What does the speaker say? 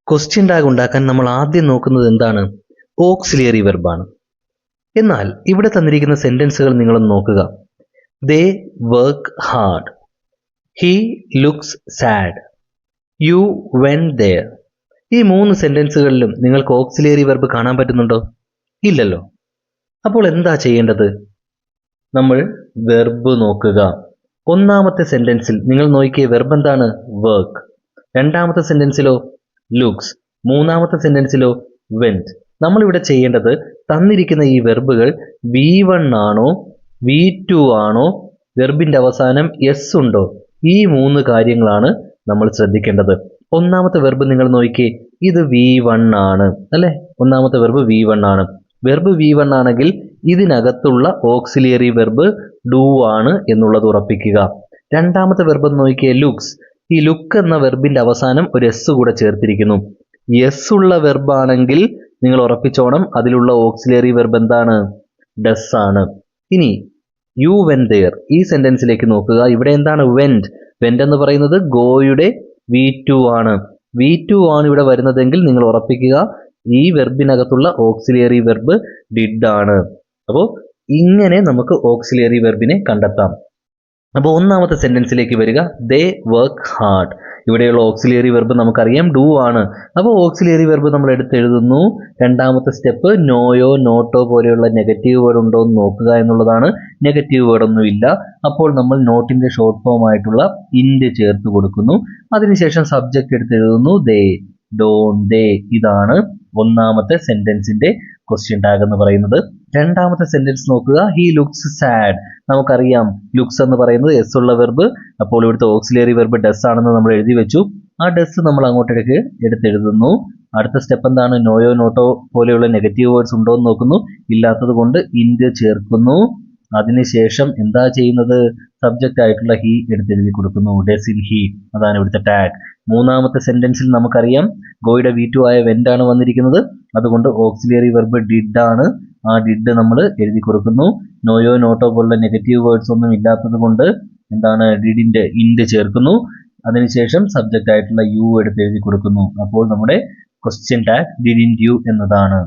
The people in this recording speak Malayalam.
ക്വസ്റ്റ്യൻ ടാഗ് ഉണ്ടാക്കാൻ നമ്മൾ ആദ്യം നോക്കുന്നത് എന്താണ്? ഓക്സിലിയറി വെർബാണ്. എന്നാൽ ഇവിടെ തന്നിരിക്കുന്ന സെന്റൻസുകൾ നിങ്ങളൊന്ന് നോക്കുക. ദേ work hard, he looks sad, U went there. ഈ 3 സെന്റൻസുകളിലും നിങ്ങൾക്ക് ഓക്സിലിയറി വെർബ് കാണാൻ പറ്റുന്നുണ്ടോ? ഇല്ലല്ലോ. അപ്പോൾ എന്താ ചെയ്യേണ്ടത്? നമ്മൾ വെർബ് നോക്കുക. ഒന്നാമത്തെ സെന്റൻസിൽ നിങ്ങൾ നോക്കിയ വെർബ് എന്താണ്? വർക്ക്. രണ്ടാമത്തെ സെന്റൻസിലോ? ലുക്സ്. മൂന്നാമത്തെ സെന്റൻസിലോ? വെന്റ്. നമ്മളിവിടെ ചെയ്യേണ്ടത് തന്നിരിക്കുന്ന ഈ വെർബുകൾ V1 ആണോ V2 ആണോ, വെർബിന്റെ അവസാനം S ഉണ്ടോ, ഈ 3 കാര്യങ്ങളാണ് നമ്മൾ ശ്രദ്ധിക്കേണ്ടത്. ഒന്നാമത്തെ വെർബ് നിങ്ങൾ നോക്കിയേ, ഇത് V1 ആണ് അല്ലെ? ഒന്നാമത്തെ വെർബ് V1 ആണ്. വെർബ് V1 ആണെങ്കിൽ ഇതിനകത്തുള്ള ഓക്സിലിയറി വെർബ് ഡു ആണ് എന്നുള്ളത് ഉറപ്പിക്കുക. രണ്ടാമത്തെ വെർബ് നോക്കിയേ, ലുക്സ്. ഈ ലുക്ക് എന്ന വെർബിന്റെ അവസാനം ഒരു S കൂടെ ചേർത്തിരിക്കുന്നു. S ഉള്ള വെർബ് ആണെങ്കിൽ നിങ്ങൾ ഉറപ്പിച്ചോണം അതിലുള്ള ഓക്സിലിയറി വെർബ് എന്താണ്? ഡസ് ആണ്. ഇനി യു വെന്റ് there, ഈ സെന്റൻസിലേക്ക് നോക്കുക. ഇവിടെ എന്താണ്? വെന്റ്. വെന്റ് എന്ന് പറയുന്നത് ഗോയുടെ V2 ആണ്. V2 ആണ് ഇവിടെ വരുന്നതെങ്കിൽ നിങ്ങൾ ഉറപ്പിക്കുക ഈ വെർബിനകത്തുള്ള ഓക്സിലിയറി വെർബ് ഡിഡ് ആണ്. അപ്പോൾ ഇങ്ങനെ നമുക്ക് ഓക്സിലിയറി വെർബിനെ കണ്ടെത്താം. അപ്പോൾ ഒന്നാമത്തെ സെന്റൻസിലേക്ക് വരിക. ദേ വർക്ക് ഹാർഡ്. ഇവിടെയുള്ള ഓക്സിലിയറി വെർബ് നമുക്കറിയാം ഡു ആണ്. അപ്പോൾ ഓക്സിലിയറി വെർബ് നമ്മൾ എടുത്തെഴുതുന്നു. രണ്ടാമത്തെ സ്റ്റെപ്പ് നോയോ നോട്ടോ പോലെയുള്ള നെഗറ്റീവ് വേർഡ് ഉണ്ടോ എന്ന് നോക്കുക എന്നുള്ളതാണ്. നെഗറ്റീവ് വേർഡ് ഒന്നും ഇല്ല. അപ്പോൾ നമ്മൾ നോട്ടിന്റെ ഷോർട്ട് ഫോം ആയിട്ടുള്ള ഇൻഡ് ചേർത്ത് കൊടുക്കുന്നു. അതിനുശേഷം സബ്ജക്റ്റ് എടുത്തെഴുതുന്നു. ദേ, ഡോൺ, ദേ. ഇതാണ് ഒന്നാമത്തെ സെന്റൻസിന്റെ ക്വസ്റ്റ്യൻ ടാഗ് എന്ന് പറയുന്നത്. രണ്ടാമത്തെ സെന്റൻസ് നോക്കുക. He looks sad. നമുക്കറിയാം ലുക്സ് എന്ന് പറയുന്നത് എസ് ഉള്ള വെർബ്. അപ്പോൾ ഇവിടുത്തെ ഓക്സിലിയറി വെർബ് ഡസ് ആണെന്ന് നമ്മൾ എഴുതി വെച്ചു. ആ ഡസ് നമ്മൾ അങ്ങോട്ടേക്ക് എടുത്തെഴുതുന്നു. അടുത്ത സ്റ്റെപ്പ് എന്താണ്? നോയോ നോട്ടോ പോലെയുള്ള നെഗറ്റീവ് വേർഡ്സ് ഉണ്ടോ എന്ന് നോക്കുന്നു. ഇല്ലാത്തത് കൊണ്ട് ഇൻഡ് ചേർക്കുന്നു. അതിനുശേഷം എന്താ ചെയ്യുന്നത്? സബ്ജക്റ്റ് ആയിട്ടുള്ള ഹി എടുത്തെഴുതി കൊടുക്കുന്നു. ഡസിൽ ഹി. അതാണ് ഇവിടുത്തെ ടാഗ്. മൂന്നാമത്തെ സെന്റൻസിൽ നമുക്കറിയാം ഗോയുടെ V2 ആയ വെന്റ് ആണ് വന്നിരിക്കുന്നത്. അതുകൊണ്ട് ഓക്സിലിയറി വെർബ് ഡിഡ് ആണ്. ആ ഡിഡ് നമ്മൾ എഴുതി കൊടുക്കുന്നു. നോയോ നോട്ടോ പോലുള്ള നെഗറ്റീവ് വേർഡ്സ് ഒന്നും ഇല്ലാത്തത് കൊണ്ട് എന്താണ്? ഡിഡിന്റെ ഇൻഡ് ചേർക്കുന്നു. അതിനുശേഷം സബ്ജക്റ്റ് ആയിട്ടുള്ള യു എടുത്ത് എഴുതി കൊടുക്കുന്നു. അപ്പോൾ നമ്മുടെ ക്വസ്റ്റ്യൻ ടാഗ് ഡിഡിന്റ് യു എന്നതാണ്.